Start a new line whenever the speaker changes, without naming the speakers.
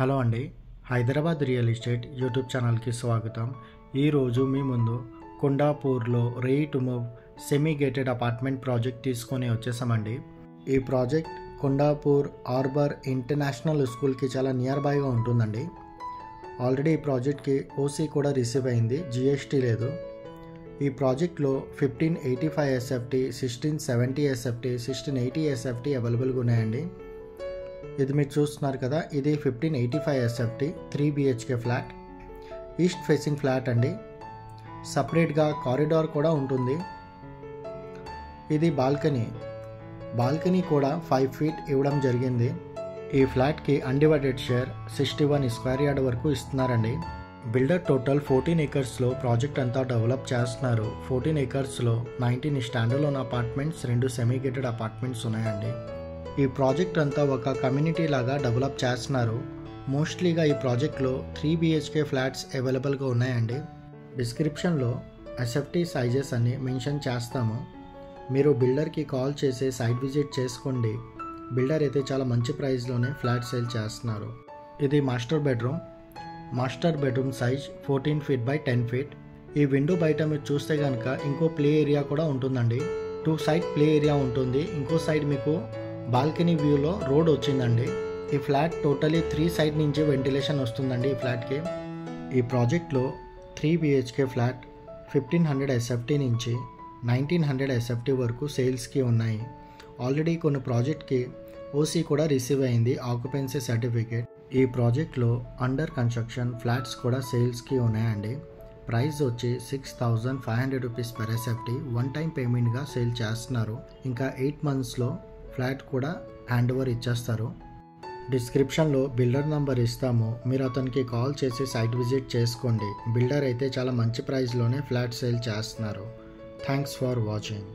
Hello అండి, Hyderabad real estate YouTube ఛానల్కి స్వాగతం. ఈరోజు మీ ముందు కొండాపూర్లో ready to move semi gated apartment project తీసుకొని వచ్చేసామండి. ఈ ప్రాజెక్ట్ కొండాపూర్ ఆర్బర్ ఇంటర్నేషనల్ స్కూల్కి చాలా నియర్ బైగా ఉంటుందండి. ఆల్రెడీ ఈ ప్రాజెక్ట్కి ఓసీ కూడా రిసీవ్ అయింది, జిఎస్టీ లేదు. ఈ ప్రాజెక్ట్లో 1585 SFT, 1670 SFT, 1680 SFT అవైలబుల్గా ఉన్నాయండి. ఇది మీరు చూస్తున్నారు కదా, ఇది 1585 SFT 3 BHK flat, east facing flat అండి. సపరేట్గా కారిడార్ కూడా ఉంటుంది. ఇది బాల్కనీ కూడా 5 feet ఇవ్వడం జరిగింది. ఈ ఫ్లాట్కి అన్డివైడెడ్ షేర్ 61 స్క్వేర్ యార్డ్ వరకు ఇస్తున్నారండి. బిల్డర్ టోటల్ 14 acresలో ప్రాజెక్ట్ అంతా డెవలప్ చేస్తున్నారు. 14 acresలో 19 స్టాండర్లోన్ అపార్ట్మెంట్స్, 2 సెమీ గేటెడ్ అపార్ట్మెంట్స్ ఉన్నాయండి. ఈ ప్రాజెక్ట్ అంతా ఒక కమ్యూనిటీ లాగా డెవలప్ చేస్తున్నారు. మోస్ట్లీగా ఈ ప్రాజెక్ట్లో 3 BHK ఫ్లాట్స్ అవైలబుల్గా ఉన్నాయండి. డిస్క్రిప్షన్లో SFT సైజెస్ అన్ని మెన్షన్ చేస్తాము. మీరు బిల్డర్కి కాల్ చేసి సైట్ విజిట్ చేసుకోండి. బిల్డర్ అయితే చాలా మంచి ప్రైస్లోనే ఫ్లాట్ సేల్ చేస్తున్నారు. ఇది master bedroom size 14 feet by 10 feet. ఈ విండో బయట మీరు చూస్తే కనుక ఇంకో ప్లే ఏరియా కూడా ఉంటుందండి. 2 side ప్లే ఏరియా ఉంటుంది. ఇంకో సైడ్ మీకు బాల్కనీ వ్యూలో రోడ్ వచ్చిందండి. ఈ ఫ్లాట్ టోటలీ 3 side నుంచి వెంటిలేషన్ వస్తుందండి ఈ ఫ్లాట్కి. ఈ ప్రాజెక్ట్లో 3 BHK ఫ్లాట్ 1500 SFT నుంచి 1900 SFT వరకు సేల్స్కి ఉన్నాయి. ఆల్రెడీ కొన్ని ప్రాజెక్ట్కి ఓసీ కూడా రిసీవ్ అయింది, ఆక్యుపెన్సీ సర్టిఫికేట్. ఈ ప్రాజెక్ట్లో అండర్ కన్స్ట్రక్షన్ ఫ్లాట్స్ కూడా సేల్స్కి ఉన్నాయండి. ప్రైస్ వచ్చి 6500 rupees per SFT one time పేమెంట్గా సేల్ చేస్తున్నారు. ఇంకా 8 monthsలో ఫ్లాట్ కూడా హ్యాండ్ ఓవర్ ఇచ్చేస్తారు. డిస్క్రిప్షన్లో బిల్డర్ నంబర్ ఇస్తాము, మీరు అతనికి కాల్ చేసి సైట్ విజిట్ చేసుకోండి. బిల్డర్ అయితే చాలా మంచి ప్రైస్లోనే ఫ్లాట్ సేల్ చేస్తున్నారు. Thanks for watching.